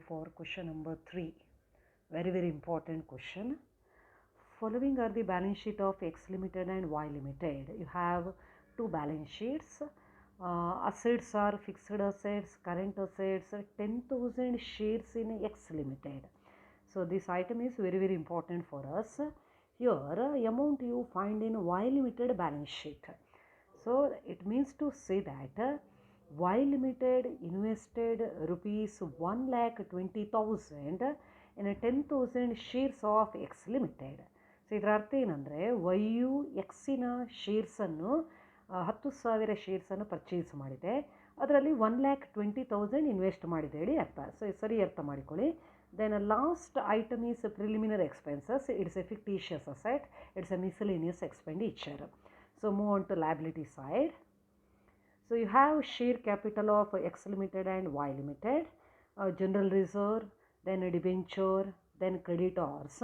For question number 3, very important question. Following are the balance sheet of X Limited and Y Limited. You have two balance sheets. Assets are fixed assets, current assets, 10,000 shares in X Limited. So this item is very important for us. Here amount you find in Y Limited balance sheet. So it means to say that Y Limited invested rupees 1,20,000 in a 10,000 shares of X Limited. So ಇದರ ಅರ್ಥ ಏನಂದರೆ why you ಎಕ್ಸಿನ ಶೇರ್ಸನ್ನು 10,000 ಶೇರ್ಸನ್ನು purchase ಮಾಡಿದೆ, ಅದರಲ್ಲಿ 1,20,000 invest ಮಾಡಿದೆ ಹೇಳಿ ಅರ್ಥ. So ಸರಿ ಅರ್ಥ ಮಾಡಿಕೊಳ್ಳಿ. Then a last item is preliminary expenses. It's a fictitious asset. It's a miscellaneous expenditure. So move on to liability side. So you have share capital of X Limited and Y Limited, general reserve, then a debenture, then creditors,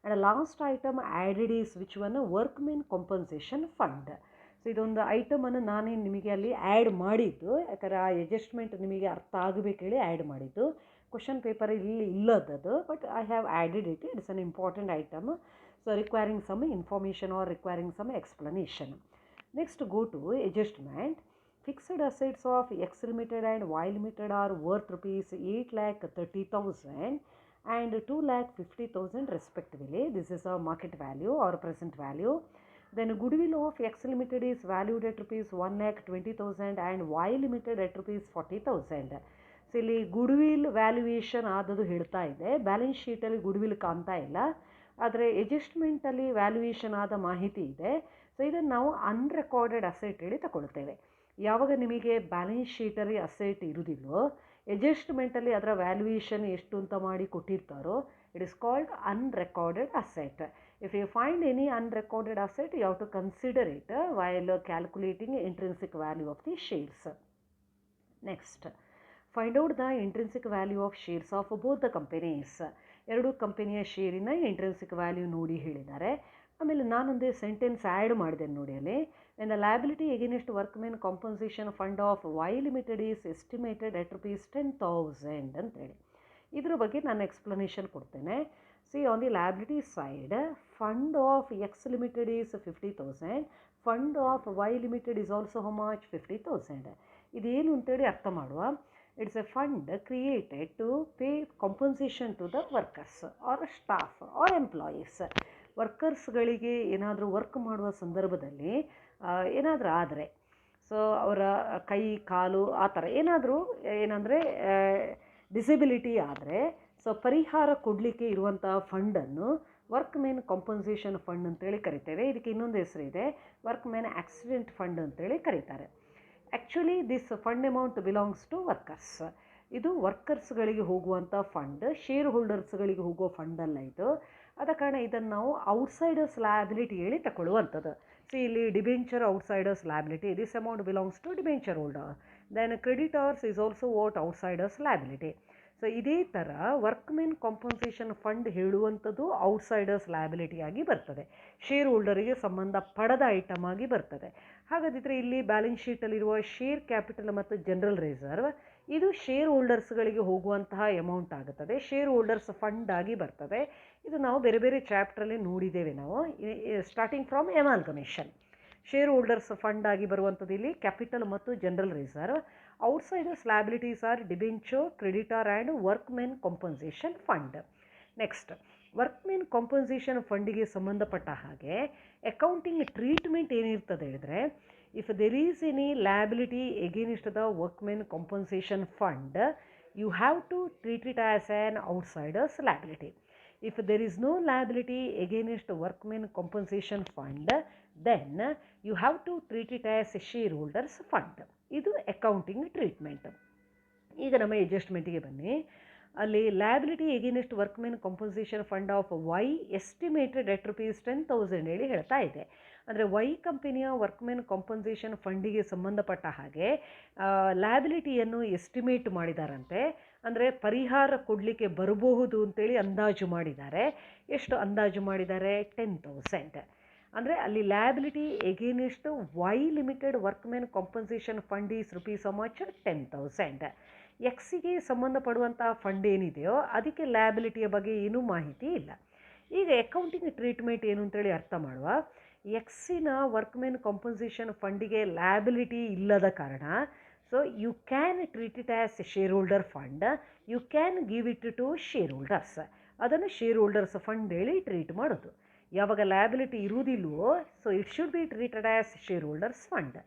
and a last item added is which one? Workmen compensation fund. So ಇದೊಂದು ಐಟಮನ್ನು ನಾನೇ ನಿಮಗೆ ಅಲ್ಲಿ add ಮಾಡಿದ್ದು, ಯಾಕಂದರೆ ಆ adjustment ನಿಮಗೆ ಅರ್ಥ ಆಗಬೇಕು ಹೇಳಿ ಆ್ಯಡ್ ಮಾಡಿದ್ದು. ಕ್ವಶನ್ ಪೇಪರ್ ಇಲ್ಲಿ ಇಲ್ಲದದು, but I have added it. It's an important item. So requiring some information or requiring some explanation. Next go to adjustment. Fixed assets of X Limited and Y Limited are worth rupees 8,30,000 and 2,50,000 respectively. This is a market value or present value. Then goodwill of X Limited is valued at rupees 1,20,000 and Y Limited at rupees 40,000. So ಇಲ್ಲಿ goodwill valuation ಆದದು ಹೇಳ್ತಾ ಇದೆ. Balance ಶೀಟಲ್ಲಿ goodwill ಕಾಣ್ತಾ ಇಲ್ಲ, ಆದರೆ ಅಡ್ಜಸ್ಟ್ಮೆಂಟಲ್ಲಿ valuation ಆದ ಮಾಹಿತಿ ಇದೆ. So ಇದನ್ನು ನಾವು ಅನ್ರೆಕಾರ್ಡೆಡ್ ಅಸೆಟ್ ಹೇಳಿ ತಗೊಳ್ತೇವೆ. ಯಾವಾಗ ನಿಮಗೆ ಬ್ಯಾಲೆನ್ಸ್ ಶೀಟಲ್ಲಿ ಅಸೆಟ್ ಇರುವುದಿಲ್ಲೋ, ಅಡ್ಜಸ್ಟ್ಮೆಂಟಲ್ಲಿ ಅದರ ವ್ಯಾಲ್ಯೂಯೇಷನ್ ಎಷ್ಟು ಅಂತ ಮಾಡಿ ಕೊಟ್ಟಿರ್ತಾರೋ, it is called unrecorded asset. If you find any unrecorded asset, you have to consider it while calculating intrinsic value of the shares. Next, find out the intrinsic value of shares of both the companies. ಎರಡು ಕಂಪನಿಯ ಶೇರಿನ intrinsic value ನೋಡಿ ಹೇಳಿದ್ದಾರೆ. ಆಮೇಲೆ ನಾನೊಂದೇ sentence add ಮಾಡಿದೆ ನೋಡಿ ಅಲ್ಲಿ. when the liability against workmen compensation fund of Y Limited is estimated at rupees 10,000 ಅಂತೇಳಿ. ಇದ್ರ ಬಗ್ಗೆ ನಾನು ಎಕ್ಸ್ಪ್ಲನೇಷನ್ ಕೊಡ್ತೇನೆ. See, on the liability side, fund of X Limited is 50,000, fund of Y Limited is also how much? 50,000. ಇದೇನು ಅಂತೇಳಿ ಅರ್ಥ ಮಾಡುವ. It's a fund created to pay compensation to the workers or staff or employees. ವರ್ಕರ್ಸ್ಗಳಿಗೆ ಏನಾದರೂ work ಮಾಡುವ ಸಂದರ್ಭದಲ್ಲಿ ಏನಾದರೂ ಆದರೆ, ಸೊ ಅವರ ಕೈ ಕಾಲು ಆ ಥರ ಏನಾದರೂ ಏನಂದರೆ ಡಿಸೆಬಿಲಿಟಿ ಆದರೆ, ಸೊ ಪರಿಹಾರ ಕೊಡಲಿಕ್ಕೆ ಇರುವಂಥ ಫಂಡನ್ನು ವರ್ಕ್ ಮೆನ್ ಕಾಂಪನ್ಸೇಷನ್ ಫಂಡ್ ಅಂತೇಳಿ ಕರಿತೇವೆ. ಇದಕ್ಕೆ ಇನ್ನೊಂದು ಹೆಸರಿದೆ, ವರ್ಕ್ ಮೆನ್ ಆಕ್ಸಿಡೆಂಟ್ ಫಂಡ್ ಅಂತೇಳಿ ಕರೀತಾರೆ. Actually this fund amount belongs to workers. ಇದು ವರ್ಕರ್ಸ್ಗಳಿಗೆ ಹೋಗುವಂಥ ಫಂಡ್, ಶೇರ್ ಹೋಲ್ಡರ್ಸ್ಗಳಿಗೆ ಹೋಗೋ ಫಂಡಲ್ಲ ಇದು. ಆದ ಕಾರಣ ಇದನ್ನು ನಾವು ಔಟ್ಸೈಡರ್ಸ್ ಲಯಬಿಲಿಟಿ ಹೇಳಿ ತಗೊಳ್ಳುವಂಥದ್ದು. ಸಿ ಇಲ್ಲಿ debenture outsiders liability, this amount belongs to debenture holder. Then creditors is also what outsiders liability. So ಇದೇ ಥರ ವರ್ಕ್ಮೆನ್ ಕಾಂಪನ್ಸೇಷನ್ ಫಂಡ್ ಹೇಳುವಂಥದ್ದು ಔಟ್ಸೈಡರ್ಸ್ ಲಯಬಿಲಿಟಿ ಆಗಿ ಬರ್ತದೆ, ಶೇರ್ ಹೋಲ್ಡರಿಗೆ ಸಂಬಂಧ ಪಡದ ಐಟಮ್ ಆಗಿ ಬರ್ತದೆ. ಹಾಗಾದಿದ್ರೆ ಇಲ್ಲಿ ಬ್ಯಾಲೆನ್ಸ್ ಶೀಟಲ್ಲಿರುವ ಶೇರ್ ಕ್ಯಾಪಿಟಲ್ ಮತ್ತು ಜನರಲ್ ರಿಸರ್ವ್ ಇದು ಶೇರ್ ಹೋಲ್ಡರ್ಸ್ಗಳಿಗೆ ಹೋಗುವಂತಹ ಅಮೌಂಟ್ ಆಗುತ್ತದೆ, ಶೇರ್ ಹೋಲ್ಡರ್ಸ್ ಫಂಡ್ ಆಗಿ ಬರ್ತದೆ. ಇದು ನಾವು ಬೇರೆ ಬೇರೆ ಚಾಪ್ಟ್ರಲ್ಲಿ ನೋಡಿದ್ದೇವೆ ನಾವು, starting from amalgamation. Share holders fund ಆಗಿ ಬರುವಂಥದ್ದು ಇಲ್ಲಿ ಕ್ಯಾಪಿಟಲ್ ಮತ್ತು general reserve. Outsiders liabilities or debenture, creditor and workmen compensation fund. Next, workmen compensation ಫಂಡಿಗೆ ಸಂಬಂಧಪಟ್ಟ ಹಾಗೆ ಅಕೌಂಟಿಂಗ್ ಟ್ರೀಟ್ಮೆಂಟ್ ಏನಿರ್ತದೆ ಹೇಳಿದ್ರೆ, if there is any liability against the workmen compensation fund, you have to treat it as an outsiders liability. If there is no liability against workmen compensation fund, then you have to treat it as a shareholders fund. ಇದು accounting treatment. ಈಗ ನಮ್ಮ ಅಡ್ಜಸ್ಟ್ಮೆಂಟಿಗೆ ಬನ್ನಿ. ಅಲ್ಲಿ liability against workmen compensation fund of Y estimated at rupees 10,000 ಹೇಳಿ ಹೇಳ್ತಾ ಇದೆ. ಅಂದರೆ ವೈ ಕಂಪನಿಯ ವರ್ಕ್ಮೆನ್ ಕಾಂಪನ್ಸೇಷನ್ ಫಂಡಿಗೆ ಸಂಬಂಧಪಟ್ಟ ಹಾಗೆ ಲಯಬಿಲಿಟಿಯನ್ನು ಎಸ್ಟಿಮೇಟ್ ಮಾಡಿದಾರಂತೆ. ಅಂದರೆ ಪರಿಹಾರ ಕೊಡಲಿಕ್ಕೆ ಬರಬಹುದು ಅಂತೇಳಿ ಅಂದಾಜು ಮಾಡಿದ್ದಾರೆ. ಎಷ್ಟು ಅಂದಾಜು ಮಾಡಿದ್ದಾರೆ? 10,000. ಅಂದರೆ ಅಲ್ಲಿ liability against Y limited workmen compensation fund is rupees how much? 10,000. ಎಕ್ಸಿಗೆ ಸಂಬಂಧಪಡುವಂಥ ಫಂಡ್ ಏನಿದೆಯೋ ಅದಕ್ಕೆ ಲ್ಯಾಬಿಲಿಟಿಯ ಬಗ್ಗೆ ಏನೂ ಮಾಹಿತಿ ಇಲ್ಲ. ಈಗ ಅಕೌಂಟಿಂಗ್ ಟ್ರೀಟ್ಮೆಂಟ್ ಏನು ಅಂತೇಳಿ ಅರ್ಥ ಮಾಡುವ. ಎಕ್ಸಿನ ವರ್ಕ್ಮೆನ್ ಕಾಂಪನ್ಸೇಷನ್ ಫಂಡಿಗೆ ಲ್ಯಾಬಿಲಿಟಿ ಇಲ್ಲದ ಕಾರಣ so you can treat it as share holder fund, you can give it to share holders. ಅದನ್ನು ಶೇರ್ ಹೋಲ್ಡರ್ಸ್ ಫಂಡ್ ಹೇಳಿ ಟ್ರೀಟ್ ಮಾಡೋದು. ಯಾವಾಗ ಲ್ಯಾಬಿಲಿಟಿ ಇರುವುದಿಲ್ವೋ so it should be treated as share holders fund.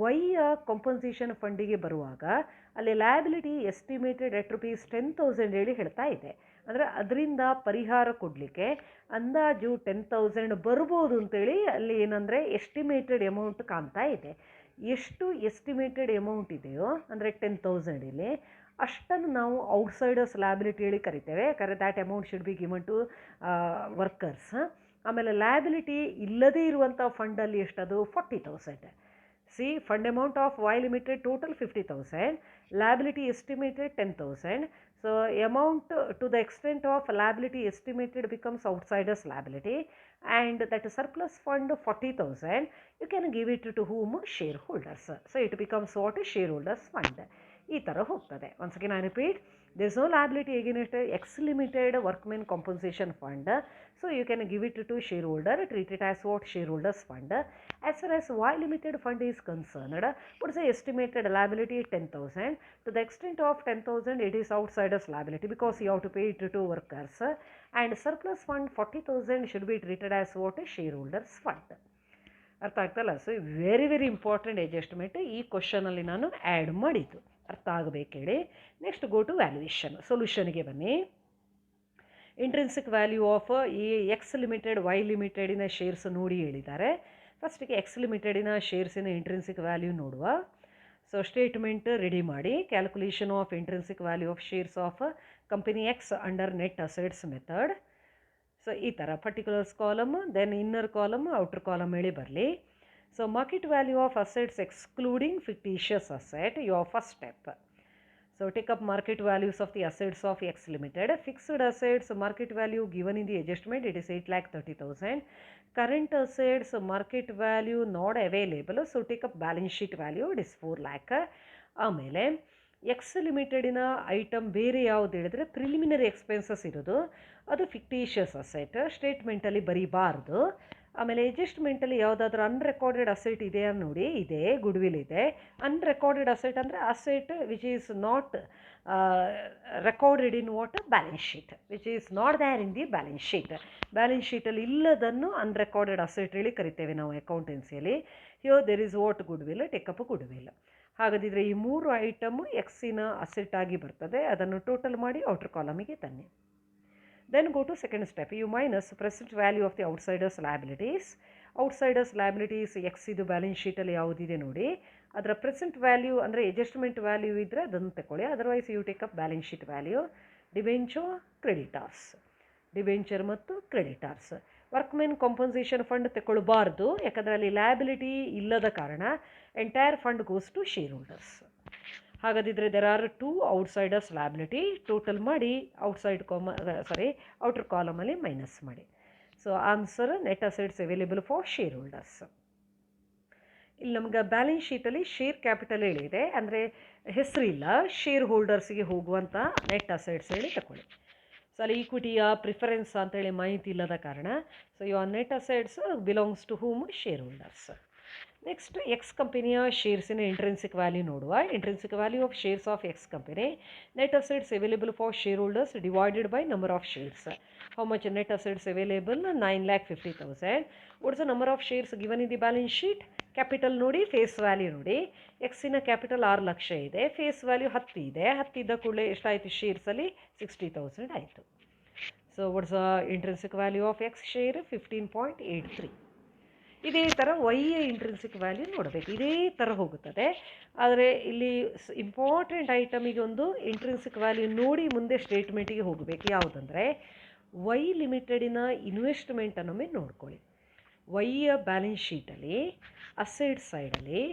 ವೈಯ compensation ಫಂಡಿಗೆ ಬರುವಾಗ ಅಲ್ಲಿ liability estimated ಎಟ್ ₹10,000 ಹೇಳಿ ಹೇಳ್ತಾ ಇದೆ. ಅಂದರೆ ಅದರಿಂದ ಪರಿಹಾರ ಕೊಡಲಿಕ್ಕೆ ಅಂದಾಜು 10,000 ಬರ್ಬೋದು ಅಂತೇಳಿ ಅಲ್ಲಿ ಏನಂದರೆ ಎಸ್ಟಿಮೇಟೆಡ್ ಅಮೌಂಟ್ ಕಾಣ್ತಾ ಇದೆ. ಎಷ್ಟು ಎಸ್ಟಿಮೇಟೆಡ್ ಅಮೌಂಟ್ ಇದೆಯೋ ಅಂದರೆ 10,000 ಇಲ್ಲಿ ಅಷ್ಟನ್ನು ನಾವು ಔಟ್ಸೈಡರ್ಸ್ ಲ್ಯಾಬಿಲಿಟಿ ಹೇಳಿ ಕರಿತೇವೆ. ಯಾಕಂದರೆ that amount should be given to workers. ಆಮೇಲೆ ಲ್ಯಾಬಿಲಿಟಿ ಇಲ್ಲದೇ ಇರುವಂಥ ಫಂಡಲ್ಲಿ ಎಷ್ಟದು 40,000. See, fund amount of Y Limited total 50,000, liability estimated 10,000. So, amount to the extent of liability estimated becomes outsiders liability, and that surplus fund 40,000, you can give it to whom? Shareholders. So, it becomes what? Shareholders fund. ಈ ಥರ ಹೋಗ್ತದೆ. Once again I repeat, there is no liability against X Limited workmen compensation fund. So you can give it to shareholder, treat it as what? Shareholders fund. As far as Y Limited fund is concerned, what is the estimated liability? 10,000. To the extent of 10,000, it is outsiders liability because you have to pay it to workers. And surplus fund 40,000 should be treated as what? Shareholders fund. ಅರ್ಥ ಆಗ್ತಲ್ಲ? So very very important adjustment ಈ ಕ್ವಶನಲ್ಲಿ ನಾನು add ಮಾಡಿದ್ದು, ಅರ್ಥ ಆಗಬೇಕೇಳಿ. Next go to valuation. ಸೊಲ್ಯೂಷನ್ಗೆ ಬನ್ನಿ. ಇಂಟ್ರೆನ್ಸಿಕ್ ವ್ಯಾಲ್ಯೂ ಆಫ್ ಈ ಎಕ್ಸ್ ಲಿಮಿಟೆಡ್ ವೈ ಲಿಮಿಟೆಡಿನ ಶೇರ್ಸ್ ನೋಡಿ ಹೇಳಿದ್ದಾರೆ. ಫಸ್ಟಿಗೆ ಎಕ್ಸ್ ಲಿಮಿಟೆಡಿನ ಶೇರ್ಸಿನ ಇಂಟ್ರೆನ್ಸಿಕ್ ವ್ಯಾಲ್ಯೂ ನೋಡುವ. ಸೊ ಸ್ಟೇಟ್ಮೆಂಟ್ ರೆಡಿ ಮಾಡಿ. Calculation of intrinsic value of shares of company X under net assets method. So ಈ ಥರ particulars column, then inner column, outer column ಹೇಳಿ ಬರಲಿ. So market value of assets excluding fictitious asset, your first step. So take up market values of the assets of X Limited. Fixed assets market value given in the adjustment, it is 8,30,000. Current assets market value not available, so take up balance sheet value, it is 4 lakh. ಆಮೇಲೆ X ಲಿಮಿಟೆಡಿನ item ಬೇರೆ ಯಾವುದು ಹೇಳಿದ್ರೆ preliminary expenses ಇರೋದು, ಅದು fictitious asset, ಸ್ಟೇಟ್ಮೆಂಟಲ್ಲಿ ಬರೀಬಾರ್ದು. ಆಮೇಲೆ ಅಡ್ಜಸ್ಟ್ಮೆಂಟಲ್ಲಿ ಯಾವುದಾದ್ರೂ ಅನ್ರೆಕಾರ್ಡೆಡ್ asset ಇದೆಯಾ ನೋಡಿ, ಇದೆ, ಗುಡ್ವಿಲ್ ಇದೆ. ಅನ್ರೆಕಾರ್ಡೆಡ್ ಅಸೆಟ್ ಅಂದರೆ asset which is not recorded in what? Balance sheet, which is not there in the balance sheet. Balance ಶೀಟಲ್ಲಿ ಇಲ್ಲದನ್ನು ಅನ್ರೆಕಾರ್ಡೆಡ್ ಅಸೆಟ್ ಹೇಳಿ ಕರಿತೇವೆ ನಾವು ಅಕೌಂಟೆನ್ಸಿಯಲ್ಲಿ. Here there is what? Goodwill, take up goodwill. ಹಾಗಾದರೆ ಈ 3 ಐಟಮು ಎಕ್ಸಿನ ಅಸೆಟ್ ಆಗಿ ಬರ್ತದೆ. ಅದನ್ನು ಟೋಟಲ್ ಮಾಡಿ ಔಟರ್ ಕಾಲಮಿಗೆ ತನ್ನಿ. Then go to second step. You minus present value of the outsiders liabilities. Outsiders liabilities X ಇದು ಬ್ಯಾಲೆನ್ಸ್ ಶೀಟಲ್ಲಿ ಯಾವುದಿದೆ ನೋಡಿ, ಅದರ ಪ್ರೆಸೆಂಟ್ ವ್ಯಾಲ್ಯೂ ಅಂದರೆ ಅಡ್ಜಸ್ಟ್ಮೆಂಟ್ ವ್ಯಾಲ್ಯೂ ಇದ್ದರೆ ಅದನ್ನು ತಗೊಳ್ಳಿ. Otherwise you take up balance sheet value. Debenture, creditors, debenture ಮತ್ತು ಕ್ರೆಡಿಟಾರ್ಸ್. ವರ್ಕ್ಮೆನ್ ಕಾಂಪನ್ಸೇಷನ್ ಫಂಡ್ ತಗೊಳ್ಬಾರ್ದು, ಯಾಕಂದರೆ ಅಲ್ಲಿ ಲ್ಯಾಬಿಲಿಟಿ ಇಲ್ಲದ ಕಾರಣ entire fund goes to share holders. ಹಾಗಾದಿದ್ರೆ there are 2 outsiders liability. Total ಮಾಡಿ ಔಟರ್ ಕಾಲಮಲ್ಲಿ ಮೈನಸ್ ಮಾಡಿ. So answer net assets available for share holders. ಇಲ್ಲಿ ನಮ್ಗೆ ಬ್ಯಾಲೆನ್ಸ್ ಶೀಟಲ್ಲಿ ಶೇರ್ ಕ್ಯಾಪಿಟಲ್ ಹೇಳಿದೆ, ಅಂದರೆ ಹೆಸರಿಲ್ಲ, ಶೇರ್ ಹೋಲ್ಡರ್ಸಿಗೆ ಹೋಗುವಂಥ ನೆಟ್ ಅಸೆಟ್ಸ್ ಹೇಳಿ ತಗೊಳ್ಳಿ. ಸೊ ಅಲ್ಲಿ ಈಕ್ವಿಟಿಯ ಪ್ರಿಫರೆನ್ಸ್ ಅಂತೇಳಿ ಮಾಹಿತಿ ಇಲ್ಲದ ಕಾರಣ so your net assets belongs to whom? Share holders. Next X ಕಂಪನಿಯ ಶೇರ್ಸಿನ ಇಂಟ್ರೆನ್ಸಿಕ್ ವ್ಯಾಲ್ಯೂ ನೋಡುವ. Intrinsic value of shares of X company, net assets available for share holders divided by number of shares. How much net assets available? 9,50,000. What's the number of shares given in the balance sheet? Capital ನೋಡಿ, face value ನೋಡಿ. ಎಕ್ಸಿನ capital 6 lakh ಇದೆ, face value 10 ಇದೆ. 10 ಇದ್ದ ಕೂಡಲೇ ಎಷ್ಟಾಯಿತು? ಶೇರ್ಸಲ್ಲಿ 60,000 ಆಯಿತು. So what's the intrinsic value of X share? 15.83. ಇದೇ ಥರ ವೈಯ ಇಂಟ್ರೆನ್ಸಿಕ್ ವ್ಯಾಲ್ಯೂ ನೋಡಬೇಕು, ಇದೇ ಥರ ಹೋಗುತ್ತದೆ. ಆದರೆ ಇಲ್ಲಿ ಇಂಪಾರ್ಟೆಂಟ್ ಐಟಮಿಗೆ ಒಂದು ಇಂಟ್ರೆನ್ಸಿಕ್ ವ್ಯಾಲ್ಯೂ ನೋಡಿ ಮುಂದೆ ಸ್ಟೇಟ್ಮೆಂಟಿಗೆ ಹೋಗಬೇಕು. ಯಾವುದಂದರೆ ವೈ ಲಿಮಿಟೆಡಿನ ಇನ್ವೆಸ್ಟ್ಮೆಂಟನ್ನೊಮ್ಮೆ ನೋಡ್ಕೊಳ್ಳಿ. ವೈಯ ಬ್ಯಾಲೆನ್ಸ್ ಶೀಟಲ್ಲಿ ಅಸೆಟ್ ಸೈಡಲ್ಲಿ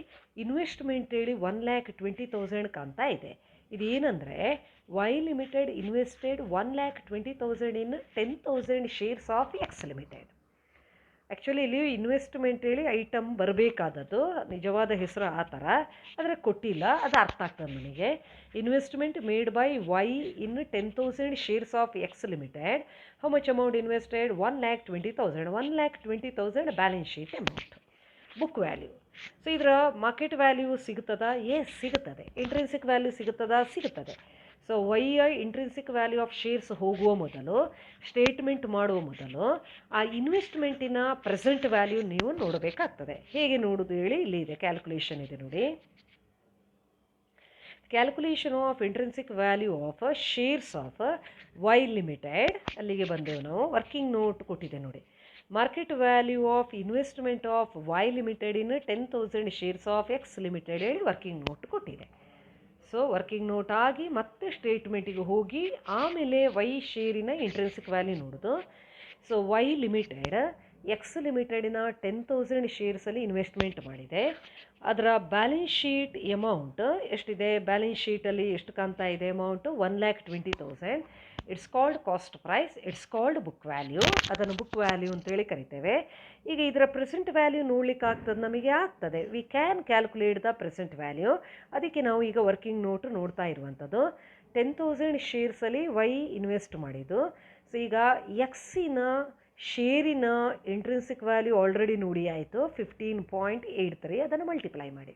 ಇನ್ವೆಸ್ಟ್ಮೆಂಟ್ ಹೇಳಿ 1,20,000 ಕಾಣ್ತಾ ಇದೆ. ಇದೇನೆಂದರೆ Y limited invested 1,20,000 in 10,000 shares of X limited. Actually ಇಲ್ಲಿ ಇನ್ವೆಸ್ಟ್ಮೆಂಟ್ ಹೇಳಿ ಐಟಮ್ ಬರಬೇಕಾದದ್ದು, ನಿಜವಾದ ಹೆಸರು ಆ ಥರ, ಆದರೆ ಕೊಟ್ಟಿಲ್ಲ. ಅದು ಅರ್ಥ ಆಗ್ತದೆ ನನಗೆ. Investment made by Y in 10,000 shares of X limited. How much amount invested? 1,20,000. 1,20,000 balance sheet amount. Book value. So ಇದರ ಮಾರ್ಕೆಟ್ ವ್ಯಾಲ್ಯೂ ಸಿಗುತ್ತದಾ? ಎಸ್, ಸಿಗುತ್ತದೆ. ಇಂಟ್ರೆನ್ಸಿಕ್ ವ್ಯಾಲ್ಯೂ ಸಿಗುತ್ತದಾ? ಸಿಗುತ್ತದೆ. So intrinsic value of shares ಹೋಗುವ ಮೊದಲು, ಸ್ಟೇಟ್ಮೆಂಟ್ ಮಾಡುವ ಮೊದಲು ಆ ಇನ್ವೆಸ್ಟ್ಮೆಂಟಿನ ಪ್ರೆಸೆಂಟ್ ವ್ಯಾಲ್ಯೂ ನೀವು ನೋಡಬೇಕಾಗ್ತದೆ. ಹೇಗೆ ನೋಡೋದು ಹೇಳಿ, ಇಲ್ಲಿ ಇದೆ, ಕ್ಯಾಲ್ಕುಲೇಷನ್ ಇದೆ ನೋಡಿ. Calculation of intrinsic value of shares of Y limited. ಅಲ್ಲಿಗೆ ಬಂದೆವು ನಾವು. ವರ್ಕಿಂಗ್ ನೋಟ್ ಕೊಟ್ಟಿದೆ ನೋಡಿ. Market value of investment of Y limited in 10,000 shares of X limited ಹೇಳಿ ವರ್ಕಿಂಗ್ ನೋಟ್ ಕೊಟ್ಟಿದೆ. ಸೊ ವರ್ಕಿಂಗ್ ನೋಟ್ ಆಗಿ ಮತ್ತೆ ಸ್ಟೇಟ್ಮೆಂಟಿಗೆ ಹೋಗಿ ಆಮೇಲೆ ವೈ ಶೇರಿನ ಇಂಟ್ರೆನ್ಸಿಕ್ ವ್ಯಾಲ್ಯೂ ನೋಡೋದು. ಸೊ ವೈ ಲಿಮಿಟೆಡ್ ಎಕ್ಸ್ ಲಿಮಿಟೆಡಿನ 10,000 ಶೇರ್ಸಲ್ಲಿ ಇನ್ವೆಸ್ಟ್ಮೆಂಟ್ ಮಾಡಿದೆ. ಅದರ ಬ್ಯಾಲೆನ್ಸ್ ಶೀಟ್ ಅಮೌಂಟ್ ಎಷ್ಟಿದೆ? ಬ್ಯಾಲೆನ್ಸ್ ಶೀಟಲ್ಲಿ ಎಷ್ಟು ಕಾಣ್ತಾ ಇದೆ amount? 1,20,000. It's called cost price, it's called book value. ಅದನ್ನು ಬುಕ್ ವ್ಯಾಲ್ಯೂ ಅಂತೇಳಿ ಕರಿತೇವೆ. ಈಗ ಇದರ ಪ್ರೆಸೆಂಟ್ ವ್ಯಾಲ್ಯೂ ನೋಡ್ಲಿಕ್ಕೆ ಆಗ್ತದೆ? ನಮಗೆ ಆಗ್ತದೆ. We can calculate the present value. ಅದಕ್ಕೆ ನಾವು ಈಗ ವರ್ಕಿಂಗ್ ನೋಟು ನೋಡ್ತಾ ಇರುವಂಥದ್ದು. 10,000 ಶೇರ್ಸಲ್ಲಿ ವೈ ಇನ್ವೆಸ್ಟ್ ಮಾಡಿದ್ದು. ಸೊ ಈಗ ಎಕ್ಸಿನ ಶೇರಿನ ಇಂಟ್ರೆನ್ಸಿಕ್ ವ್ಯಾಲ್ಯೂ ಆಲ್ರೆಡಿ ನೋಡಿ ಆಯಿತು, 15.83. ಅದನ್ನು ಮಲ್ಟಿಪ್ಲೈ ಮಾಡಿ.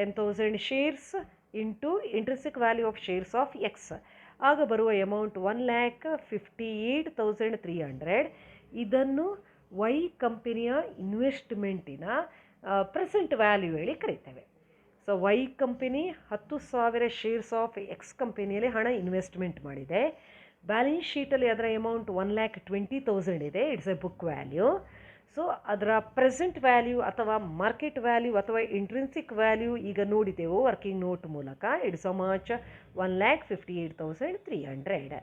10,000 shares into intrinsic value of shares of X. ಆಗ ಬರುವ ಅಮೌಂಟ್ 1,58,300. ಇದನ್ನು ವೈ ಕಂಪನಿಯ ಇನ್ವೆಸ್ಟ್ಮೆಂಟಿನ ಪ್ರೆಸೆಂಟ್ ವ್ಯಾಲ್ಯೂ ಹೇಳಿ ಕರಿತೇವೆ. So Y company 10,000 shares of X ಕಂಪನಿಯಲ್ಲಿ ಹಣ ಇನ್ವೆಸ್ಟ್ಮೆಂಟ್ ಮಾಡಿದೆ. ಬ್ಯಾಲೆನ್ಸ್ ಶೀಟಲ್ಲಿ ಅದರ ಅಮೌಂಟ್ 1,20,000 ಇದೆ. It's A book value. So ಅದರ ಪ್ರೆಸೆಂಟ್ ವ್ಯಾಲ್ಯೂ ಅಥವಾ ಮಾರ್ಕೆಟ್ ವ್ಯಾಲ್ಯೂ ಅಥವಾ ಇಂಟ್ರೆನ್ಸಿಕ್ ವ್ಯಾಲ್ಯೂ ಈಗ ನೋಡಿದೆವು ವರ್ಕಿಂಗ್ ನೋಟ್ ಮೂಲಕ. It's a much 1,58,300.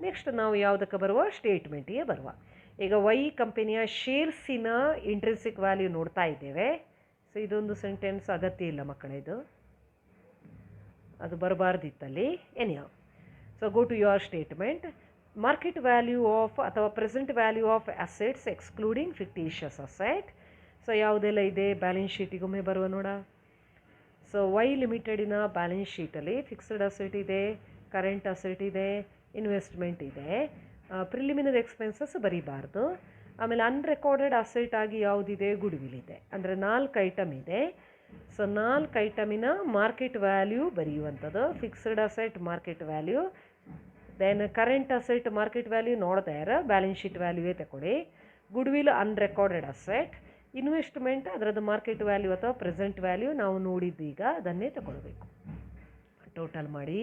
ನೆಕ್ಸ್ಟ್ ನಾವು ಯಾವುದಕ್ಕೆ ಬರುವ? ಸ್ಟೇಟ್ಮೆಂಟಿಗೆ ಬರುವ. ಈಗ ವೈ ಕಂಪನಿಯ ಶೇರ್ಸಿನ ಇಂಟ್ರೆನ್ಸಿಕ್ ವ್ಯಾಲ್ಯೂ ನೋಡ್ತಾ ಇದ್ದೇವೆ. ಸೊ ಇದೊಂದು ಸೆಂಟೆನ್ಸ್ ಅಗತ್ಯ ಇಲ್ಲ ಮಕ್ಕಳೇ, ಇದು ಅದು ಬರಬಾರ್ದಿತ್ತಲ್ಲಿ. Anyway, so go to your statement. Market value of ಅಥವಾ present value of assets excluding fictitious asset. So ಯಾವುದೆಲ್ಲ ಇದೆ? ಬ್ಯಾಲೆನ್ಸ್ ಶೀಟಿಗೊಮ್ಮೆ ಬರುವ ನೋಡ. ಸೊ ವೈ ಲಿಮಿಟೆಡಿನ ಬ್ಯಾಲೆನ್ಸ್ ಶೀಟಲ್ಲಿ ಫಿಕ್ಸ್ಡ್ ಅಸೆಟ್ ಇದೆ, ಕರೆಂಟ್ ಅಸೆಟ್ ಇದೆ, ಇನ್ವೆಸ್ಟ್ಮೆಂಟ್ ಇದೆ. ಪ್ರಿಲಿಮಿನರಿ ಎಕ್ಸ್ಪೆನ್ಸಸ್ ಬರೀಬಾರ್ದು. ಆಮೇಲೆ ಅನ್ರೆಕಾರ್ಡೆಡ್ ಅಸೆಟ್ ಆಗಿ ಯಾವುದಿದೆ? ಗುಡ್ವಿಲ್ ಇದೆ. ಅಂದರೆ 4 ಐಟಮ್ ಇದೆ. ಸೊ 4 ಐಟಮಿನ ಮಾರ್ಕೆಟ್ ವ್ಯಾಲ್ಯೂ ಬರೆಯುವಂಥದ್ದು. Fixed asset market value, then current asset market value ನೋಡ್ತಾ ಇರೋ ಬ್ಯಾಲೆನ್ಸ್ ಶೀಟ್ ವ್ಯಾಲ್ಯೂವೇ ತಗೊಳ್ಳಿ. ಗುಡ್ವಿಲ್ ಅನ್ರೆಕಾರ್ಡೆಡ್ ಅಸೆಟ್, ಇನ್ವೆಸ್ಟ್ಮೆಂಟ್ ಅದರದ್ದು ಮಾರ್ಕೆಟ್ ವ್ಯಾಲ್ಯೂ ಅಥವಾ ಪ್ರೆಸೆಂಟ್ ವ್ಯಾಲ್ಯೂ ನಾವು ನೋಡಿದ್ದೀಗ ಅದನ್ನೇ ತಗೊಳ್ಬೇಕು. ಟೋಟಲ್ ಮಾಡಿ.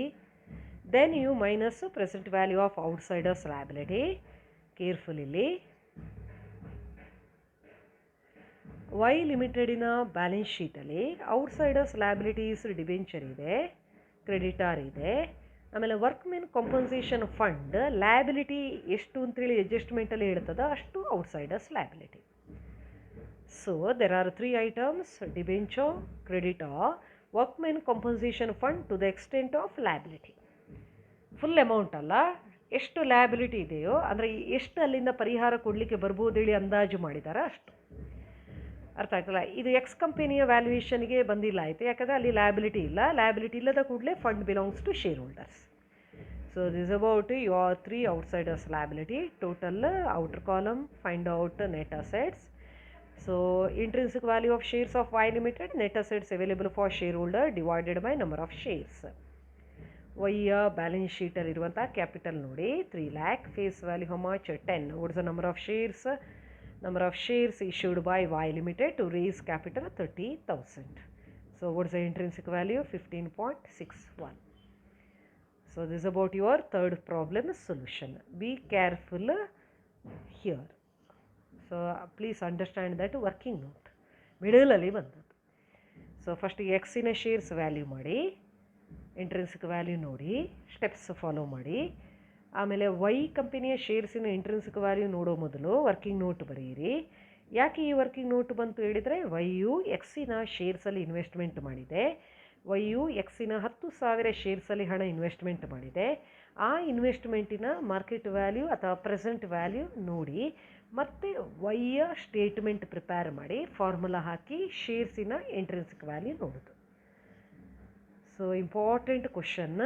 Then you minus present value of outsiders liability. Careful ಇಲ್ಲಿ. ವೈ ಲಿಮಿಟೆಡಿನ ಬ್ಯಾಲೆನ್ಸ್ ಶೀಟಲ್ಲಿ ಔಟ್ಸೈಡರ್ಸ್ ಲಯಬಿಲಿಟೀಸ್ ಡಿಬೆಂಚರ್ ಇದೆ, ಕ್ರೆಡಿಟಾರ್ ಇದೆ. ಆಮೇಲೆ ವರ್ಕ್ಮೆನ್ ಕಾಂಪನ್ಸೇಷನ್ ಫಂಡ್ ಲಯಬಿಲಿಟಿ ಎಷ್ಟು ಅಂತೇಳಿ ಅಡ್ಜಸ್ಟ್ಮೆಂಟಲ್ಲಿ ಹೇಳ್ತದ ಅಷ್ಟು outsiders liability. So there are 3 items: debenture, creditor, workmen compensation fund to the extent of liability. Full amount ಅಲ್ಲ, ಎಷ್ಟು ಲಯಬಿಲಿಟಿ ಇದೆಯೋ ಅಂದರೆ ಎಷ್ಟು ಅಲ್ಲಿಂದ ಪರಿಹಾರ ಕೊಡಲಿಕ್ಕೆ ಬರ್ಬೋದು ಹೇಳಿ ಅಂದಾಜು ಮಾಡಿದ್ದಾರೆ ಅಷ್ಟು. ಅರ್ಥ ಆಗ್ತಲ್ಲ? ಇದು ಎಕ್ಸ್ ಕಂಪನಿಯ ವ್ಯಾಲ್ಯೂಯೇಷನ್ಗೆ ಬಂದಿಲ್ಲ ಆಯಿತು, ಯಾಕಂದರೆ ಅಲ್ಲಿ ಲಯಬಿಲಿಟಿ ಇಲ್ಲ. ಲಯಬಿಲಿಟಿ ಇಲ್ಲದ ಕೂಡಲೇ fund belongs to share holders. So this about your 3 outsiders liability. Total outer column, find out net assets. So intrinsic value of shares of Y limited, net assets available for share holder divided by number of shares. ವೈಯ balance ಶೀಟಲ್ಲಿರುವಂಥ capital ನೋಡಿ 3 lakh. Face value how much? 10. What's the number of shares? Number of shares issued by Y Limited to raise capital 30,000. So what's the intrinsic value? 15.61. So this is about your third problem solution. Be careful here. So please understand that working note. Middle ಅಲ್ಲಿ ಬಂದದ್ದು. So first X in a shares value ಮಾಡಿ, intrinsic value ನೋಡಿ, steps follow ಮಾಡಿ. ಆಮೇಲೆ Y ಕಂಪನಿಯ ಶೇರ್ಸಿನ intrinsic value ನೋಡೋ ಮೊದಲು ವರ್ಕಿಂಗ್ ನೋಟ್ ಬರೆಯಿರಿ. ಯಾಕೆ ಈ ವರ್ಕಿಂಗ್ ನೋಟ್ ಬಂತು ಹೇಳಿದರೆ, ವೈಯು ಎಕ್ಸಿನ ಶೇರ್ಸಲ್ಲಿ ಇನ್ವೆಸ್ಟ್ಮೆಂಟ್ ಮಾಡಿದೆ. ವೈಯು ಎಕ್ಸಿನ 10,000 ಶೇರ್ಸಲ್ಲಿ ಹಣ ಇನ್ವೆಸ್ಟ್ಮೆಂಟ್ ಮಾಡಿದೆ. ಆ ಇನ್ವೆಸ್ಟ್ಮೆಂಟಿನ ಮಾರ್ಕೆಟ್ ವ್ಯಾಲ್ಯೂ ಅಥವಾ ಪ್ರೆಸೆಂಟ್ ವ್ಯಾಲ್ಯೂ ನೋಡಿ ಮತ್ತು ವೈಯ ಸ್ಟೇಟ್ಮೆಂಟ್ ಪ್ರಿಪೇರ್ ಮಾಡಿ ಫಾರ್ಮುಲಾ ಹಾಕಿ ಶೇರ್ಸಿನ ಇಂಟ್ರೆನ್ಸಿಕ್ ವ್ಯಾಲ್ಯೂ ನೋಡೋದು. ಸೊ ಇಂಪಾರ್ಟೆಂಟ್ ಕ್ವಶನ್ನ,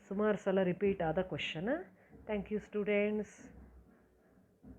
ಸುಮಾರು ಸಲ ರಿಪೀಟ್ ಆದ ಕ್ವಶನ್. Thank you students.